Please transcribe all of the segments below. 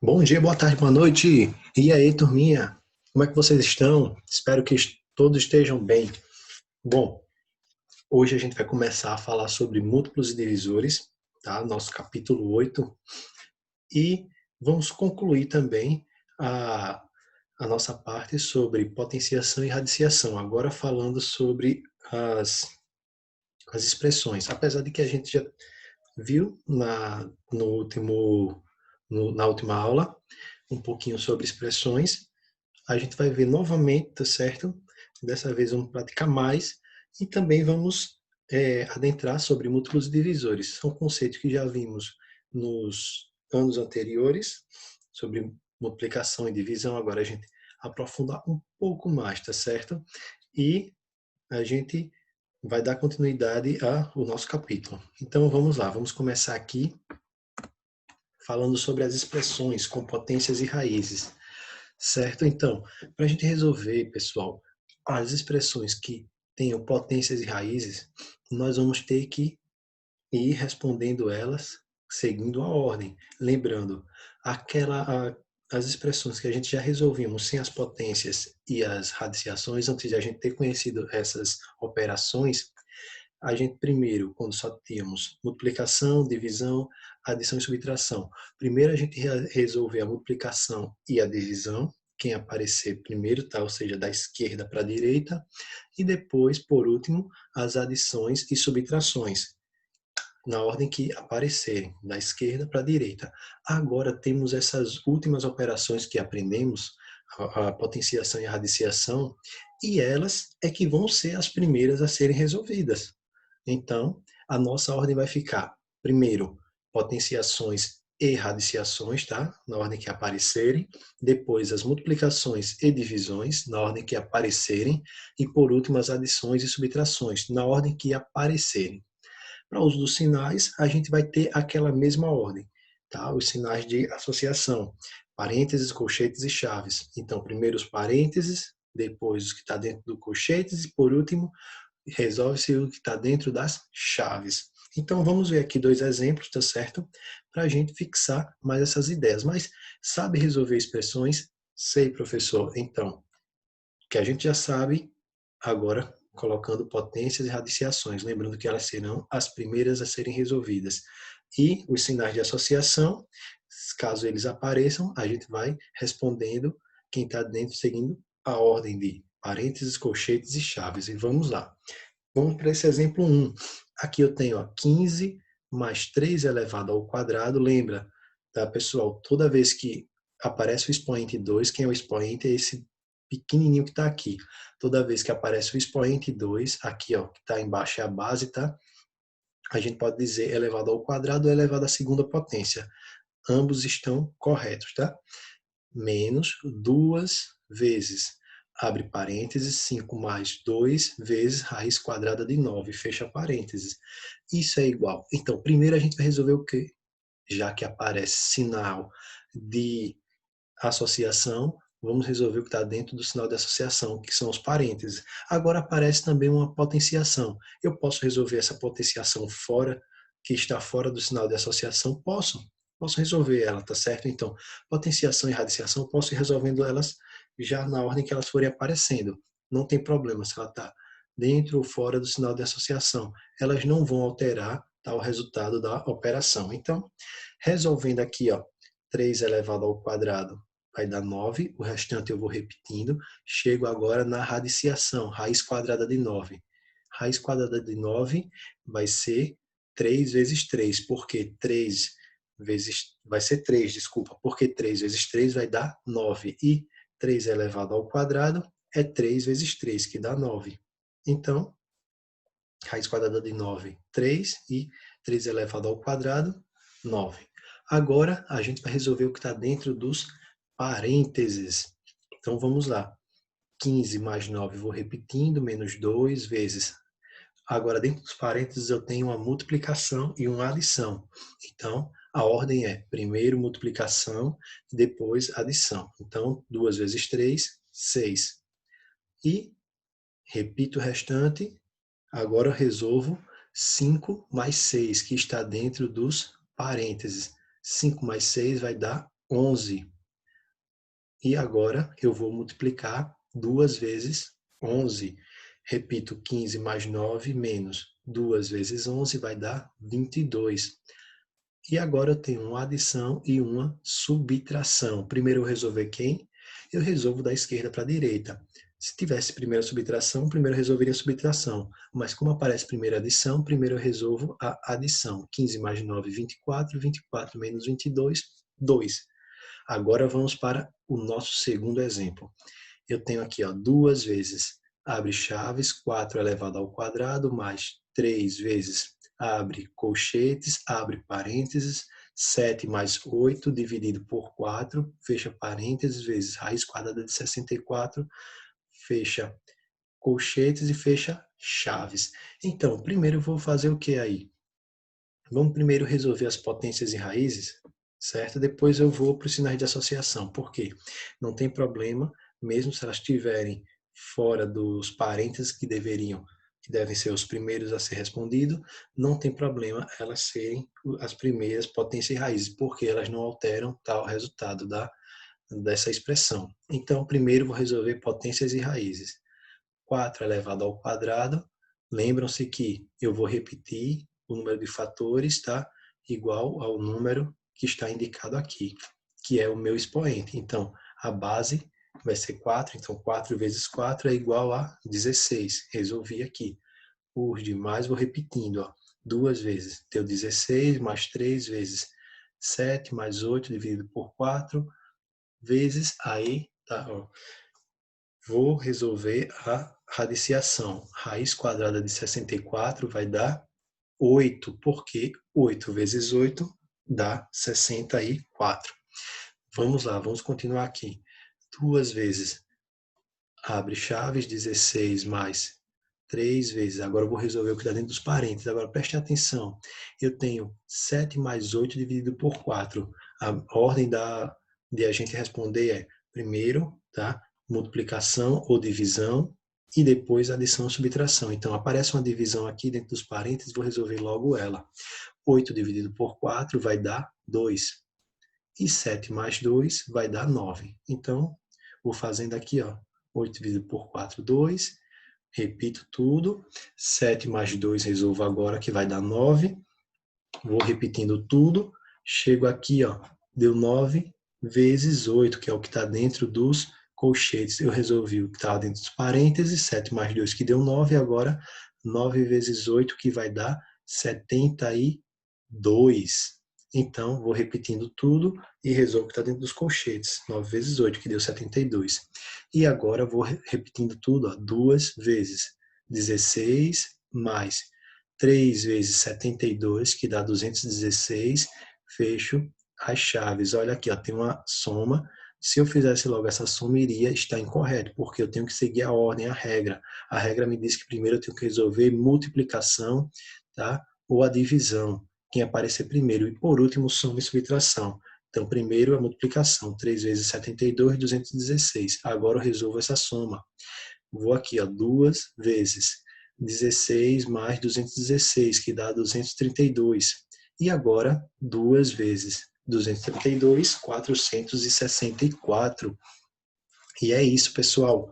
Bom dia, boa tarde, boa noite. E aí, turminha? Como é que vocês estão? Espero que todos estejam bem. Bom, hoje a gente vai começar a falar sobre múltiplos e divisores, tá? Nosso capítulo 8. E vamos concluir também a, a nossa parte sobre potenciação e radiciação, agora falando sobre as expressões. Apesar de que a gente já viu na última aula um pouquinho sobre expressões, a gente vai ver novamente, tá certo? Dessa vez vamos praticar mais e também vamos adentrar sobre múltiplos divisores. São conceitos que já vimos nos anos anteriores, sobre multiplicação e divisão. Agora a gente aprofundar um pouco mais, tá certo? E a gente vai dar continuidade ao nosso capítulo. Então vamos lá, vamos começar aqui falando sobre as expressões com potências e raízes. Certo? Então, para a gente resolver, pessoal, as expressões que tenham potências e raízes, nós vamos ter que ir respondendo elas seguindo a ordem. Lembrando, as expressões que a gente já resolvimos sem as potências e as radiciações, antes de a gente ter conhecido essas operações, a gente primeiro, quando só tínhamos multiplicação, divisão, adição e subtração, primeiro a gente resolver a multiplicação e a divisão, quem aparecer primeiro, tá? Ou seja, da esquerda para a direita, e depois, por último, as adições e subtrações, na ordem que aparecerem, da esquerda para a direita. Agora temos essas últimas operações que aprendemos, a potenciação e a radiciação, e elas é que vão ser as primeiras a serem resolvidas. Então, a nossa ordem vai ficar, primeiro, potenciações e radiciações, tá? Na ordem que aparecerem. Depois, as multiplicações e divisões, na ordem que aparecerem. E, por último, as adições e subtrações, na ordem que aparecerem. Para o uso dos sinais, a gente vai ter aquela mesma ordem, tá? Os sinais de associação, parênteses, colchetes e chaves. Então, primeiro os parênteses, depois os que está dentro do colchetes e, por último, resolve-se o que está dentro das chaves. Então, vamos ver aqui dois exemplos, tá certo? Para a gente fixar mais essas ideias. Mas sabe resolver expressões? Sei, professor. Então, que a gente já sabe, agora colocando potências e radiciações, lembrando que elas serão as primeiras a serem resolvidas. E os sinais de associação, caso eles apareçam, a gente vai respondendo quem está dentro, seguindo a ordem de parênteses, colchetes e chaves. E vamos lá. Vamos para esse exemplo 1. Aqui eu tenho 15 mais 3 elevado ao quadrado. Lembra, tá, pessoal? Toda vez que aparece o expoente 2, quem é o expoente é esse pequenininho que está aqui. Toda vez que aparece o expoente 2, aqui, ó, que está embaixo é a base, tá? A gente pode dizer elevado ao quadrado ou elevado à segunda potência. Ambos estão corretos, tá? Menos 2 vezes, abre parênteses, 5 mais 2 vezes raiz quadrada de 9, fecha parênteses. Isso é igual. Então, primeiro a gente vai resolver o quê? Já que aparece sinal de associação, vamos resolver o que está dentro do sinal de associação, que são os parênteses. Agora aparece também uma potenciação. Eu posso resolver essa potenciação fora, que está fora do sinal de associação? Posso resolver ela, tá certo? Então, potenciação e radiciação, posso ir resolvendo elas já na ordem que elas forem aparecendo. Não tem problema se ela está dentro ou fora do sinal de associação. Elas não vão alterar, tá, o resultado da operação. Então, resolvendo aqui, ó, 3 elevado ao quadrado vai dar 9, o restante eu vou repetindo. Chego agora na radiciação, raiz quadrada de 9. Raiz quadrada de 9 vai ser 3 vezes 3, porque 3 vezes, vai ser 3, desculpa, porque 3 vezes 3 vai dar 9, e 3 elevado ao quadrado é 3 vezes 3, que dá 9. Então, raiz quadrada de 9, 3, e 3 elevado ao quadrado, 9. Agora, a gente vai resolver o que está dentro dos parênteses. Então, vamos lá. 15 mais 9, vou repetindo, menos 2 vezes. Agora, dentro dos parênteses, eu tenho uma multiplicação e uma adição. Então, a ordem é primeiro multiplicação, depois adição. Então, 2 vezes 3, 6. E repito o restante. Agora eu resolvo 5 mais 6, que está dentro dos parênteses. 5 mais 6 vai dar 11. E agora eu vou multiplicar 2 vezes 11. Repito, 15 mais 9 menos 2 vezes 11 vai dar 22. E agora eu tenho uma adição e uma subtração. Primeiro eu resolver quem? Eu resolvo da esquerda para a direita. Se tivesse primeiro a subtração, primeiro eu resolveria a subtração. Mas como aparece primeiro a adição, primeiro eu resolvo a adição. 15 mais 9, 24. 24 menos 22, 2. Agora vamos para o nosso segundo exemplo. Eu tenho aqui 2 vezes abre chaves, 4 elevado ao quadrado, mais 3 vezes abre colchetes, abre parênteses, 7 mais 8 dividido por 4, fecha parênteses, vezes raiz quadrada de 64, fecha colchetes e fecha chaves. Então, primeiro eu vou fazer o que aí? Vamos primeiro resolver as potências e raízes, certo? Depois eu vou para os sinais de associação. Por quê? Não tem problema, mesmo se elas estiverem fora dos parênteses que devem ser os primeiros a ser respondido, não tem problema elas serem as primeiras potências e raízes, porque elas não alteram tal resultado dessa expressão. Então, primeiro vou resolver potências e raízes. 4 elevado ao quadrado, lembram-se que eu vou repetir o número de fatores, tá? Igual ao número que está indicado aqui, que é o meu expoente. Então, a base vai ser 4, então 4 vezes 4 é igual a 16. Resolvi aqui. Os demais vou repetindo, 2 vezes. Deu 16, mais 3 vezes 7, mais 8 dividido por 4, vezes, aí, tá, ó. Vou resolver a radiciação. Raiz quadrada de 64 vai dar 8, porque 8 vezes 8 dá 64. Vamos lá, vamos continuar aqui. 2 vezes abre chaves, 16 mais 3 vezes. Agora eu vou resolver o que está dentro dos parênteses. Agora preste atenção. Eu tenho 7 mais 8 dividido por 4. A ordem de a gente responder é primeiro, tá? Multiplicação ou divisão e depois adição ou subtração. Então aparece uma divisão aqui dentro dos parênteses, vou resolver logo ela. 8 dividido por 4 vai dar 2. E 7 mais 2 vai dar 9. Então, vou fazendo aqui, 8 dividido por 4, 2. Repito tudo. 7 mais 2 resolvo agora, que vai dar 9. Vou repetindo tudo. Chego aqui, deu 9 vezes 8, que é o que está dentro dos colchetes. Eu resolvi o que estava dentro dos parênteses. 7 mais 2, que deu 9. Agora, 9 vezes 8, que vai dar 72. Então, vou repetindo tudo e resolvo o que está dentro dos colchetes. 9 vezes 8, que deu 72. E agora vou repetindo tudo, 2 vezes 16 mais 3 vezes 72, que dá 216. Fecho as chaves. Olha aqui, tem uma soma. Se eu fizesse logo essa soma, iria estar incorreto, porque eu tenho que seguir a ordem, a regra. A regra me diz que primeiro eu tenho que resolver multiplicação, tá? Ou a divisão, quem aparecer primeiro. E por último, soma e subtração. Então, primeiro a multiplicação, 3 vezes 72, 216. Agora eu resolvo essa soma. Vou aqui, 2 vezes 16 mais 216, que dá 232. E agora, 2 vezes 232, 464. E é isso, pessoal.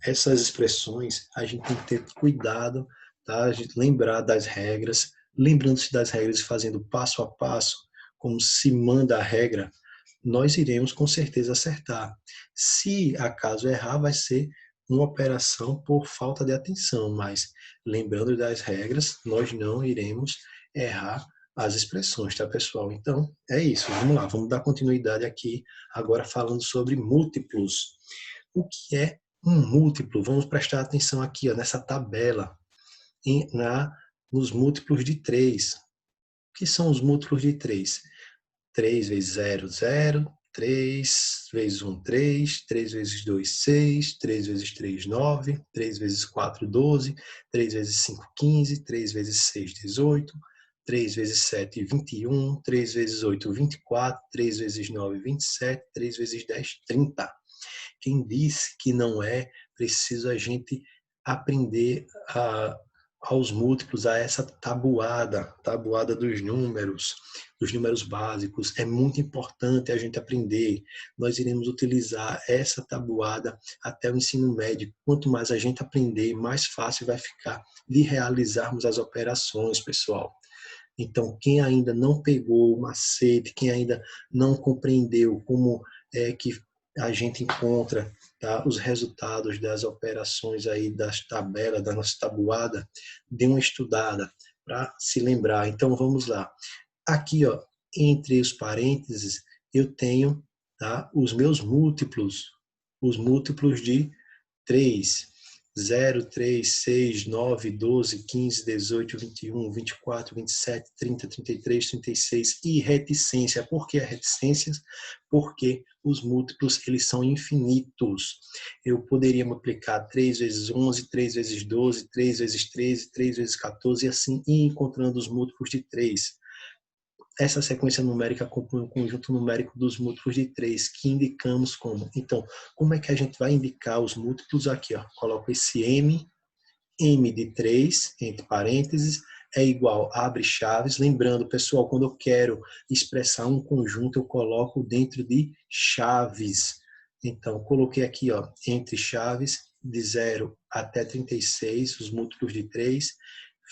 Essas expressões, a gente tem que ter cuidado, tá? A gente lembrar das regras, lembrando-se das regras e fazendo passo a passo, como se manda a regra, nós iremos com certeza acertar. Se acaso errar, vai ser uma operação por falta de atenção, mas lembrando das regras, nós não iremos errar as expressões, tá, pessoal? Então, é isso. Vamos lá, vamos dar continuidade aqui, agora falando sobre múltiplos. O que é um múltiplo? Vamos prestar atenção aqui, nessa tabela, nos múltiplos de 3. O que são os múltiplos de 3? 3 vezes 0, 0. 3 vezes 1, 3. 3 vezes 2, 6. 3 vezes 3, 9. 3 vezes 4, 12. 3 vezes 5, 15. 3 vezes 6, 18. 3 vezes 7, 21. 3 vezes 8, 24. 3 vezes 9, 27. 3 vezes 10, 30. Quem disse que não é preciso a gente aprender aos múltiplos, a essa tabuada dos números básicos. É muito importante a gente aprender. Nós iremos utilizar essa tabuada até o ensino médio. Quanto mais a gente aprender, mais fácil vai ficar de realizarmos as operações, pessoal. Então, quem ainda não pegou o macete, quem ainda não compreendeu como é que a gente encontra, tá, os resultados das operações aí, das tabelas, da nossa tabuada, dê uma estudada para se lembrar. Então, vamos lá. Aqui, ó, entre os parênteses, eu tenho, tá, os múltiplos de 3, 0, 3, 6, 9, 12, 15, 18, 21, 24, 27, 30, 33, 36 e reticência. Por que reticências? Porque os múltiplos eles são infinitos. Eu poderia multiplicar 3 vezes 11, 3 vezes 12, 3 vezes 13, 3 vezes 14 e assim ir encontrando os múltiplos de 3. Essa sequência numérica compõe um conjunto numérico dos múltiplos de 3, que indicamos como. Então, como é que a gente vai indicar os múltiplos aqui? Ó? Coloco esse M de 3, entre parênteses, é igual, abre chaves. Lembrando, pessoal, quando eu quero expressar um conjunto, eu coloco dentro de chaves. Então, coloquei aqui, ó, entre chaves, de 0 até 36, os múltiplos de 3.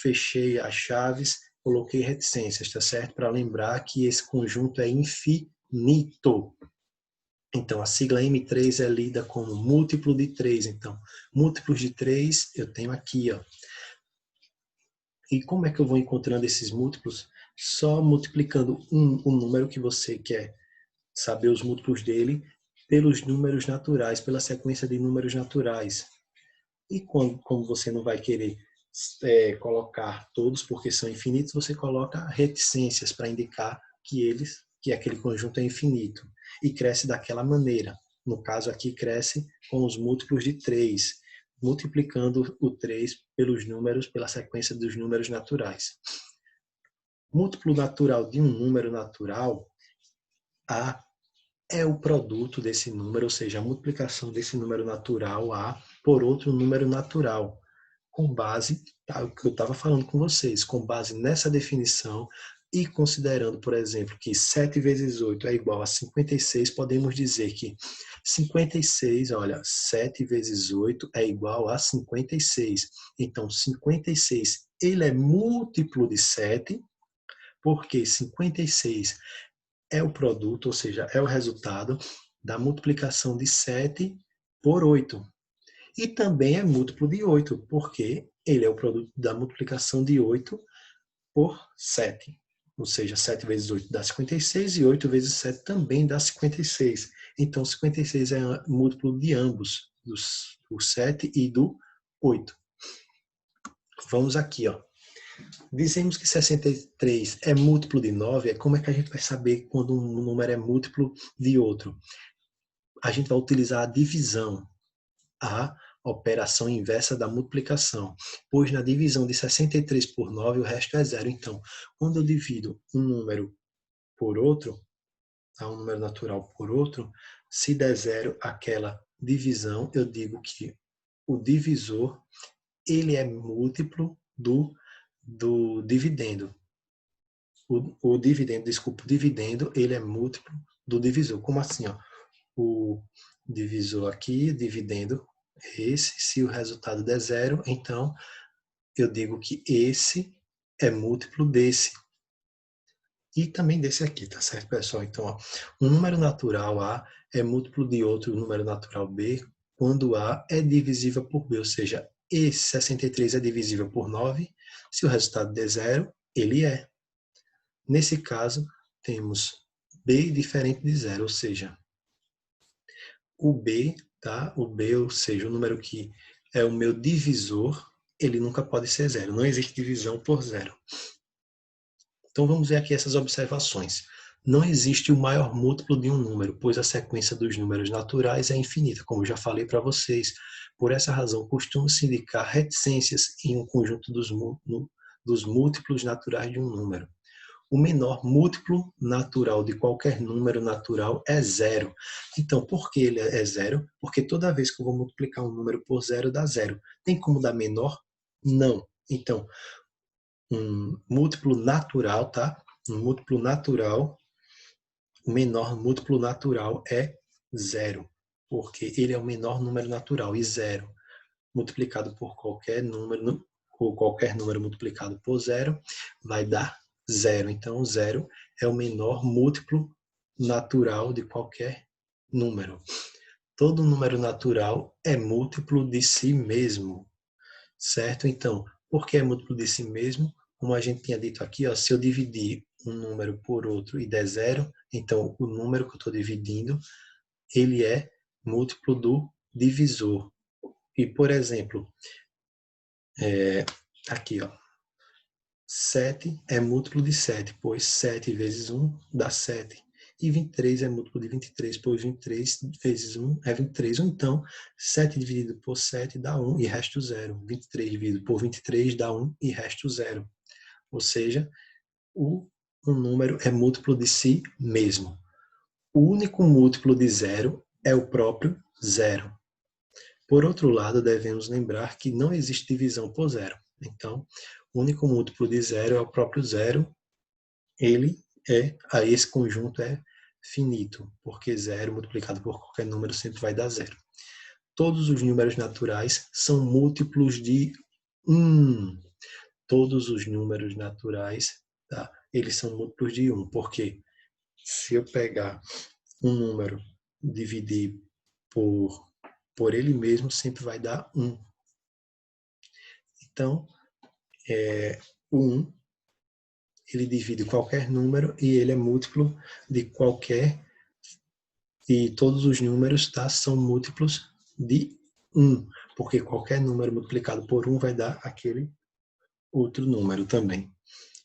Fechei as chaves, coloquei reticências, tá certo? Para lembrar que esse conjunto é infinito. Então, a sigla M3 é lida como múltiplo de 3. Então, múltiplos de 3 eu tenho aqui, ó. E como é que eu vou encontrando esses múltiplos? Só multiplicando um número que você quer saber os múltiplos dele pelos números naturais, pela sequência de números naturais. E como você não vai querer colocar todos porque são infinitos, você coloca reticências para indicar que aquele conjunto é infinito. E cresce daquela maneira. No caso aqui, cresce com os múltiplos de 3, multiplicando o 3 pelos números, pela sequência dos números naturais. Múltiplo natural de um número natural, A é o produto desse número, ou seja, a multiplicação desse número natural A por outro número natural, com base, tá, o que eu estava falando com vocês, com base nessa definição e considerando, por exemplo, que 7 vezes 8 é igual a 56, podemos dizer que 56, olha, 7 vezes 8 é igual a 56. Então, 56, ele é múltiplo de 7, porque 56 é o produto, ou seja, é o resultado da multiplicação de 7 por 8. E também é múltiplo de 8, porque ele é o produto da multiplicação de 8 por 7. Ou seja, 7 vezes 8 dá 56 e 8 vezes 7 também dá 56. Então, 56 é múltiplo de ambos, do 7 e do 8. Vamos aqui, ó. Dizemos que 63 é múltiplo de 9, como é que a gente vai saber quando um número é múltiplo de outro? A gente vai utilizar a divisão, a operação inversa da multiplicação, pois na divisão de 63 por 9 o resto é zero. Então, quando eu divido um número por outro, um número natural por outro, se der zero aquela divisão, eu digo que o divisor ele é múltiplo do dividendo. O dividendo, desculpa, o dividendo, ele é múltiplo do divisor. Como assim? Ó? O divisor aqui, dividendo, esse, se o resultado der zero, então eu digo que esse é múltiplo desse. E também desse aqui, tá certo, pessoal? Então, ó, um número natural A é múltiplo de outro número natural B quando A é divisível por B, ou seja, esse 63 é divisível por 9, se o resultado der zero, ele é. Nesse caso, temos B diferente de zero, ou seja, o B, tá? O B, ou seja, o número que é o meu divisor, ele nunca pode ser zero. Não existe divisão por zero. Então vamos ver aqui essas observações. Não existe o maior múltiplo de um número, pois a sequência dos números naturais é infinita, como já falei para vocês. Por essa razão, costuma-se indicar reticências em um conjunto dos múltiplos naturais de um número. O menor múltiplo natural de qualquer número natural é zero. Então, por que ele é zero? Porque toda vez que eu vou multiplicar um número por zero, dá zero. Tem como dar menor? Não. Então, um múltiplo natural, tá? Um múltiplo natural, o menor múltiplo natural é 0, porque ele é o menor número natural, e 0 multiplicado por qualquer número, ou qualquer número multiplicado por 0, vai dar 0. Então, 0 é o menor múltiplo natural de qualquer número. Todo número natural é múltiplo de si mesmo, certo? Então, por que é múltiplo de si mesmo? Como a gente tinha dito aqui, ó, se eu dividir um número por outro e der 0, então o número que eu estou dividindo, ele é múltiplo do divisor. E, por exemplo, aqui, ó, 7 é múltiplo de 7, pois 7 vezes 1 dá 7. E 23 é múltiplo de 23, pois 23 vezes 1 é 23. Ou então, 7 dividido por 7 dá 1 e resto 0. 23 dividido por 23 dá 1 e resto 0. Ou seja, um número é múltiplo de si mesmo. O único múltiplo de 0 é o próprio 0. Por outro lado, devemos lembrar que não existe divisão por 0. Então, o único múltiplo de 0 é o próprio 0. Esse conjunto é finito, porque 0 multiplicado por qualquer número sempre vai dar 0. Todos os números naturais são múltiplos de 1. Todos os números naturais, tá? Eles são múltiplos de 1, porque se eu pegar um número, dividir por ele mesmo, sempre vai dar 1. Então, o 1, ele divide qualquer número e ele é múltiplo de qualquer, e todos os números, tá, são múltiplos de 1, porque qualquer número multiplicado por 1 vai dar aquele outro número também.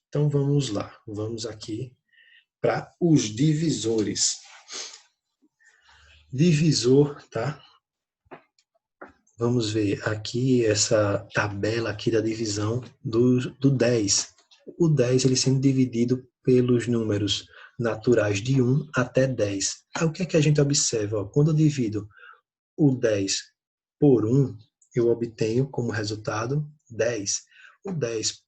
Então vamos lá, vamos aqui para os divisores. Divisor, tá? Vamos ver aqui essa tabela aqui da divisão do 10. O 10 ele sendo dividido pelos números naturais de 1 até 10. Aí o que é que a gente observa? Ó, quando eu divido o 10 por 1, eu obtenho como resultado 10. O 10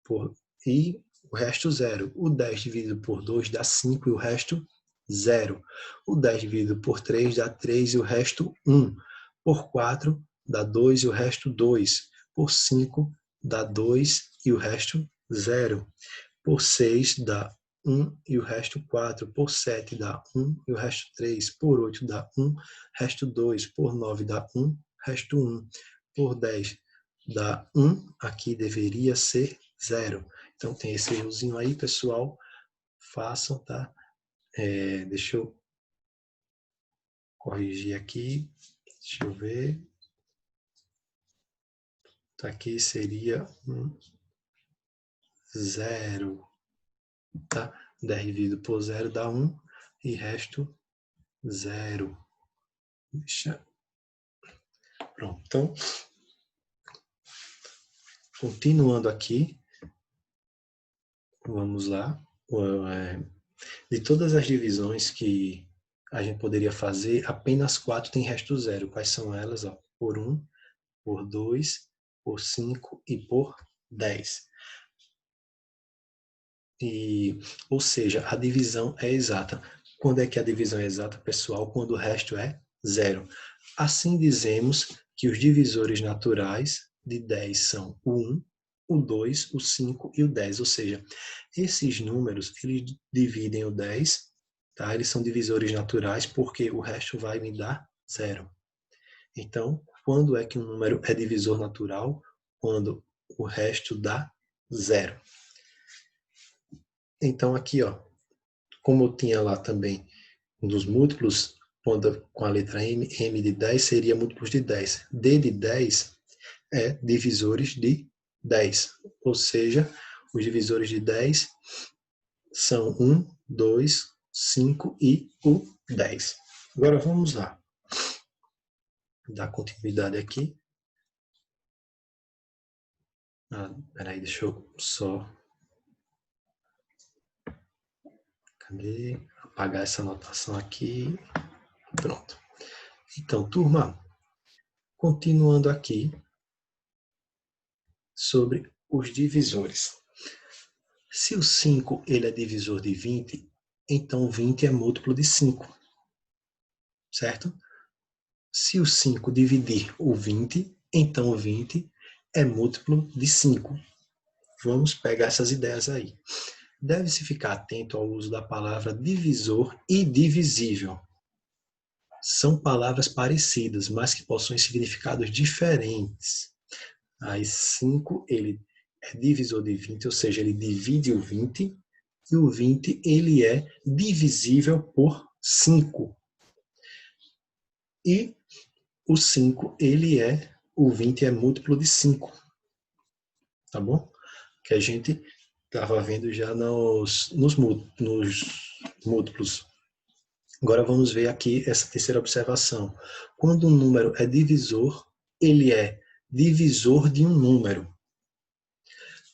por, e o resto 0. O 10 dividido por 2 dá 5 e o resto 0. O 10 dividido por 3 dá 3 e o resto 1. Por 4 dá 2 e o resto 2. Por 5 dá 2 e o resto 0. Por 6 dá 1 e o resto 4. Por 7 dá 1 e o resto 3. Por 8 dá 1, resto 2. Por 9 dá 1, resto 1. Por 10 dá 1, aqui deveria ser 0. Então tem esse errozinho aí, pessoal. Façam, tá? Deixa eu corrigir aqui. Deixa eu ver. Aqui seria 0. Tá? 10 dividido por 0 dá 1 e resto 0. Deixa. Pronto. Então, continuando aqui, vamos lá. De todas as divisões que a gente poderia fazer, apenas 4 tem resto 0. Quais são elas? Ó, por 1, por 2, por 5 e por 10. Ou seja, a divisão é exata. Quando é que a divisão é exata, pessoal? Quando o resto é 0. Assim dizemos que os divisores naturais de 10 são o 1, o 2, o 5 e o 10. Ou seja, esses números, eles dividem o 10, tá? Eles são divisores naturais porque o resto vai me dar 0. Então, quando é que um número é divisor natural? Quando o resto dá 0. Então, aqui, ó, como eu tinha lá também um dos múltiplos, com a letra M, M de 10 seria múltiplos de 10. D de 10 é divisores de 10. Ou seja, os divisores de 10 são 1, 2, 5 e o 10. Agora vamos lá. Dar continuidade aqui. Peraí, deixa eu só... Cadê? Apagar essa anotação aqui. Pronto. Então, turma, continuando aqui sobre os divisores. Se o 5 ele é divisor de 20, então 20 é múltiplo de 5, certo? Se o 5 dividir o 20, então o 20 é múltiplo de 5. Vamos pegar essas ideias aí. Deve-se ficar atento ao uso da palavra divisor e divisível. São palavras parecidas, mas que possuem significados diferentes. Aí 5, ele é divisor de 20, ou seja, ele divide o 20, e o 20 ele é divisível por 5. E o 5, o 20 é múltiplo de 5. Tá bom? Que a gente estava vendo já nos múltiplos. Agora vamos ver aqui essa terceira observação. Quando um número é divisor, ele é divisor de um número.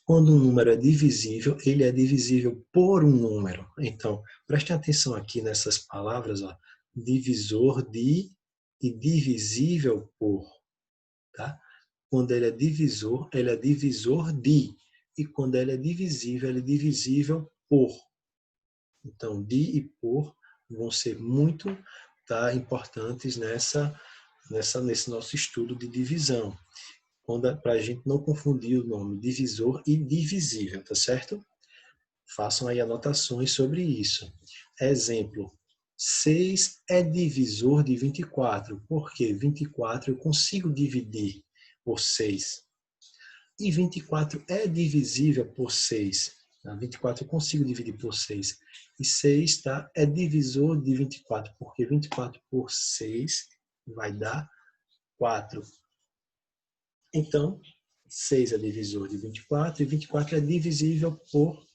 Quando um número é divisível, ele é divisível por um número. Então, prestem atenção aqui nessas palavras, ó, divisor de e divisível por. Tá? Quando ele é divisor de. E quando ele é divisível, ele é divisível por. Então, de e por vão ser muito importantes nesse nosso estudo de divisão. Para a gente não confundir o nome divisor e divisível, tá certo? Façam aí anotações sobre isso. Exemplo, 6 é divisor de 24, porque 24 eu consigo dividir por 6. E 24 é divisível por 6. 24 eu consigo dividir por 6. E 6 é divisor de 24, porque 24 por 6 vai dar 4. Então, 6 é divisor de 24 e 24 é divisível por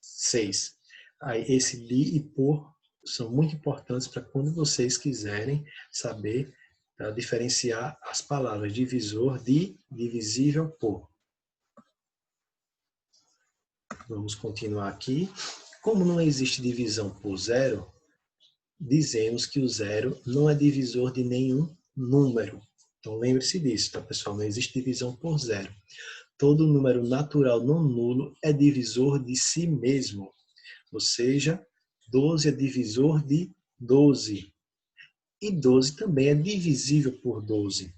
6. Aí, esse de e por são muito importantes para quando vocês quiserem saber diferenciar as palavras divisor de, divisível por. Vamos continuar aqui. Como não existe divisão por zero, dizemos que o zero não é divisor de nenhum número. Então lembre-se disso, tá, pessoal? Não existe divisão por zero. Todo número natural não nulo é divisor de si mesmo. Ou seja, 12 é divisor de 12. E 12 também é divisível por 12.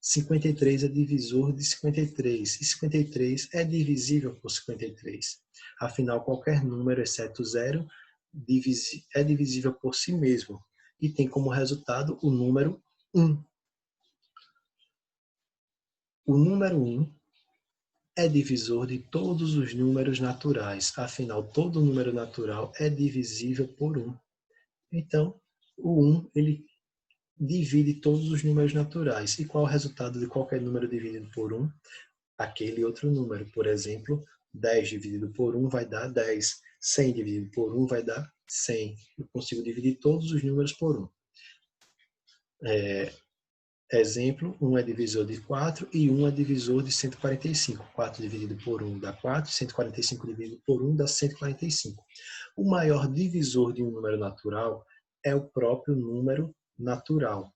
53 é divisor de 53. E 53 é divisível por 53. Afinal, qualquer número, exceto zero, é divisível por si mesmo. E tem como resultado o número 1. O número 1 é divisor de todos os números naturais. Afinal, todo número natural é divisível por 1. Então, o 1, ele divide todos os números naturais. E qual é o resultado de qualquer número dividido por 1? Aquele outro número. Por exemplo, 10 dividido por 1 vai dar 10. 100 dividido por 1 vai dar 100. Eu consigo dividir todos os números por 1. Exemplo, 1 é divisor de 4 e 1 é divisor de 145. 4 dividido por 1 dá 4, 145 dividido por 1 dá 145. O maior divisor de um número natural é o próprio número natural.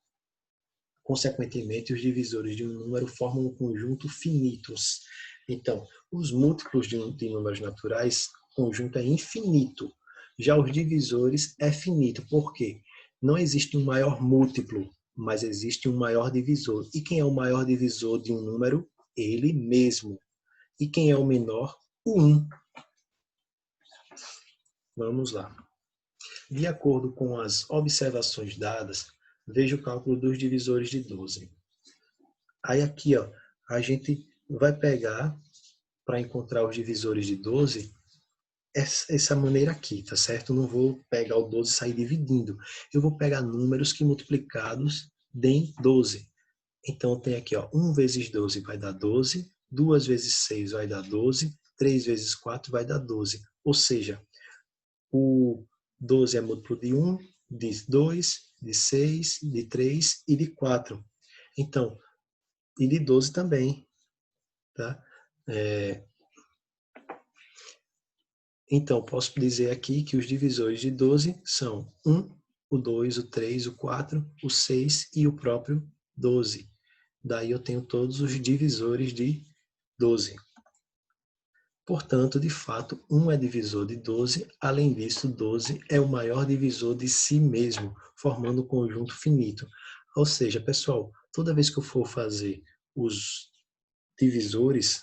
Consequentemente, os divisores de um número formam um conjunto finitos. Então, os múltiplos de números naturais, o conjunto é infinito. Já os divisores é finito. Por quê? Não existe um maior múltiplo, mas existe um maior divisor. E quem é o maior divisor de um número? Ele mesmo. E quem é o menor? O 1. Vamos lá. De acordo com as observações dadas, veja o cálculo dos divisores de 12. Aí aqui, ó, a gente vai pegar, para encontrar os divisores de 12, essa maneira aqui, tá certo? Eu não vou pegar o 12 e sair dividindo. Eu vou pegar números que multiplicados deem 12. Então tem aqui, ó, 1 vezes 12 vai dar 12, 2 vezes 6 vai dar 12, 3 vezes 4 vai dar 12. Ou seja, o 12 é múltiplo de 1, de 2, de 6, de 3 e de 4. Então, e de 12 também. Tá? Então, posso dizer aqui que os divisores de 12 são 1, o 2, o 3, o 4, o 6 e o próprio 12. Daí eu tenho todos os divisores de 12. Portanto, de fato, 1 é divisor de 12, além disso, 12 é o maior divisor de si mesmo, formando um conjunto finito. Ou seja, pessoal, toda vez que eu for fazer os divisores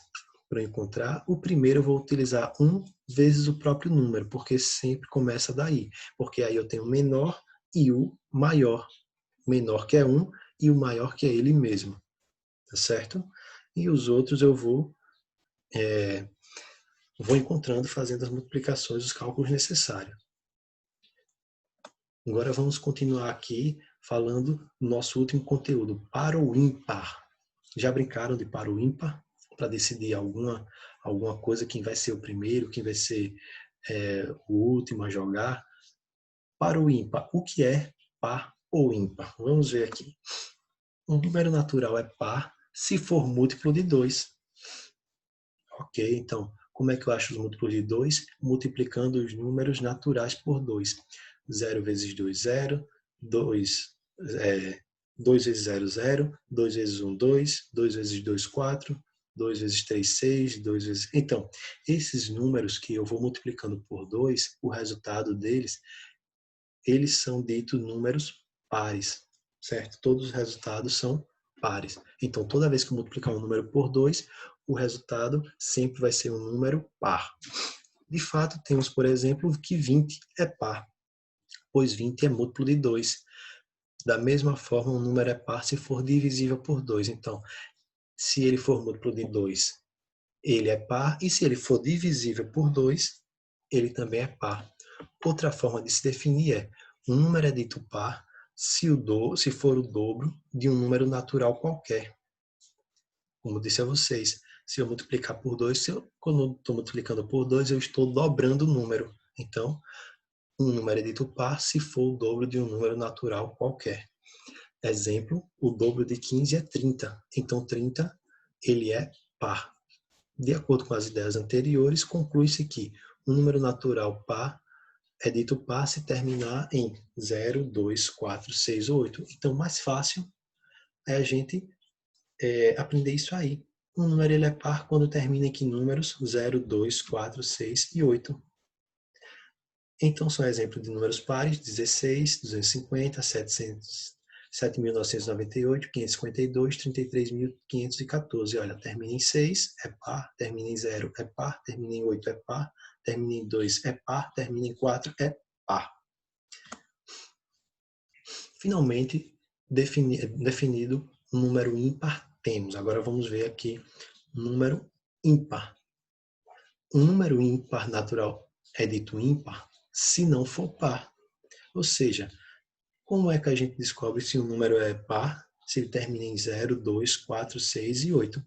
para encontrar, o primeiro eu vou utilizar 1 vezes o próprio número, porque sempre começa daí. Porque aí eu tenho o menor e o maior. O menor que é 1 e o maior que é ele mesmo. Tá certo? E os outros eu vou encontrando, fazendo as multiplicações, os cálculos necessários. Agora vamos continuar aqui falando do nosso último conteúdo, par ou ímpar. Já brincaram de par ou ímpar? Para decidir alguma coisa, quem vai ser o primeiro, quem vai ser o último a jogar. Par ou ímpar. O que é par ou ímpar? Vamos ver aqui. Um número natural é par se for múltiplo de 2. Ok, então, como é que eu acho os múltiplos de 2? Multiplicando os números naturais por 2. 0 vezes 2, 0. 2 vezes 0, 0. 2 vezes 1, 2. 2 vezes 2, 4. 2 vezes 3, 6. 2 vezes... Então, esses números que eu vou multiplicando por 2, o resultado deles, eles são ditos números pares, certo? Todos os resultados são pares. Então, toda vez que eu multiplicar um número por 2, o resultado sempre vai ser um número par. De fato, temos, por exemplo, que 20 é par, pois 20 é múltiplo de 2. Da mesma forma, um número é par se for divisível por 2. Então, se ele for múltiplo de 2, ele é par, e se ele for divisível por 2, ele também é par. Outra forma de se definir é: um número é dito par se for o dobro de um número natural qualquer. Como eu disse a vocês, se eu multiplicar por 2, quando eu estou multiplicando por 2, eu estou dobrando o número. Então, um número é dito par se for o dobro de um número natural qualquer. Exemplo, o dobro de 15 é 30. Então, 30 ele é par. De acordo com as ideias anteriores, conclui-se que um número natural par é dito par se terminar em 0, 2, 4, 6 ou 8. Então, mais fácil é a gente aprender isso aí. Um número ele é par quando termina em que números? 0, 2, 4, 6 e 8. Então, são exemplos de números pares: 16, 250, 700, 7.998, 552, 33.514. Olha, termina em 6, é par, termina em 0, é par, termina em 8, é par, termina em 2, é par, termina em 4, é par. Finalmente, definido um número ímpar, temos. Agora vamos ver aqui um número ímpar. Um número ímpar natural é dito ímpar se não for par. Ou seja, como é que a gente descobre se um número é par? Se ele termina em 0, 2, 4, 6 e 8.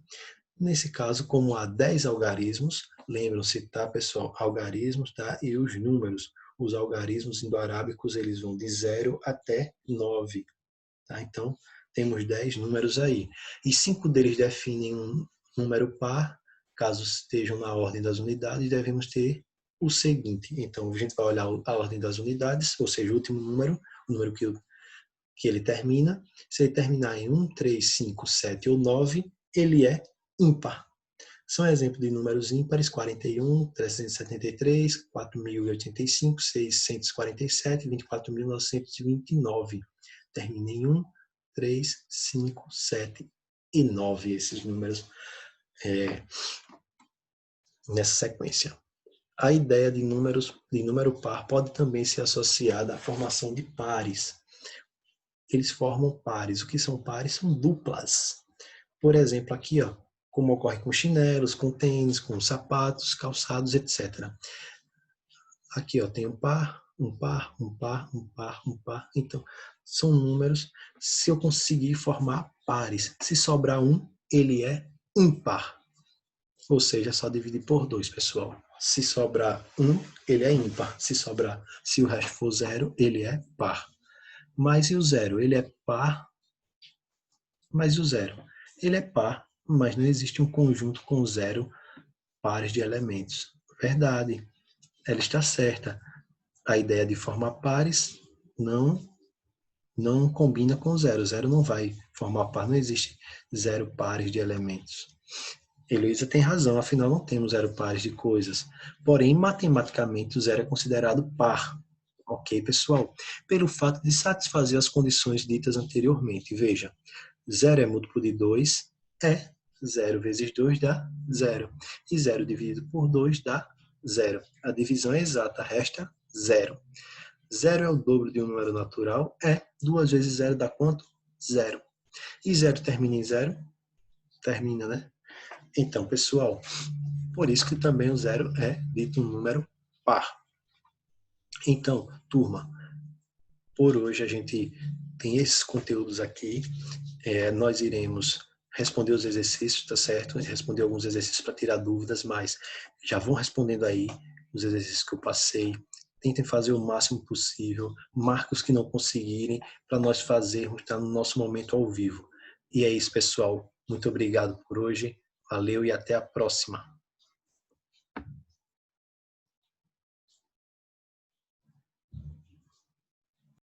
Nesse caso, como há 10 algarismos, lembram-se, tá, pessoal? Algarismos, tá? E os números. Os algarismos indo-arábicos, eles vão de 0 até 9. Tá? Então, temos 10 números aí. E 5 deles definem um número par. Caso estejam na ordem das unidades, devemos ter o seguinte. Então, a gente vai olhar a ordem das unidades, ou seja, o último número, o número que ele termina. Se ele terminar em 1, 3, 5, 7 ou 9, ele é ímpar. São exemplos de números ímpares: 41, 373, 4.085, 647, 24.929. Termina em 1, 3, 5, 7 e 9, esses números nessa sequência. A ideia de número par pode também ser associada à formação de pares. Eles formam pares. O que são pares? São duplas. Por exemplo, aqui, ó, como ocorre com chinelos, com tênis, com sapatos, calçados, etc. Aqui, ó, tem um par, um par, um par, um par, um par. Então, são números. Se eu conseguir formar pares, se sobrar um, ele é ímpar. Ou seja, é só dividir por 2, pessoal. Se sobrar um, ele é ímpar. Se o resto for 0, ele é par. Mas e o 0? Ele é par, mas o 0? Ele é par, mas não existe um conjunto com 0 pares de elementos. Verdade. Ela está certa. A ideia de formar pares não combina com 0. 0 não vai formar par, não existe 0 pares de elementos. Heloísa tem razão, afinal não temos zero pares de coisas. Porém, matematicamente, o zero é considerado par. Ok, pessoal? Pelo fato de satisfazer as condições ditas anteriormente. Veja, zero é múltiplo de 2, é 0 vezes 2 dá 0. E 0 dividido por 2 dá 0. A divisão é exata, resta 0. 0 é o dobro de um número natural, é 2 vezes 0 dá quanto? 0. E 0 termina em 0? Termina, né? Então, pessoal, por isso que também o zero é dito um número par. Então, turma, por hoje a gente tem esses conteúdos aqui. Nós iremos responder os exercícios, tá certo? Responder alguns exercícios para tirar dúvidas, mas já vão respondendo aí os exercícios que eu passei. Tentem fazer o máximo possível. Marque os que não conseguirem para nós fazermos, estar no nosso momento ao vivo. E é isso, pessoal. Muito obrigado por hoje. Valeu e até a próxima.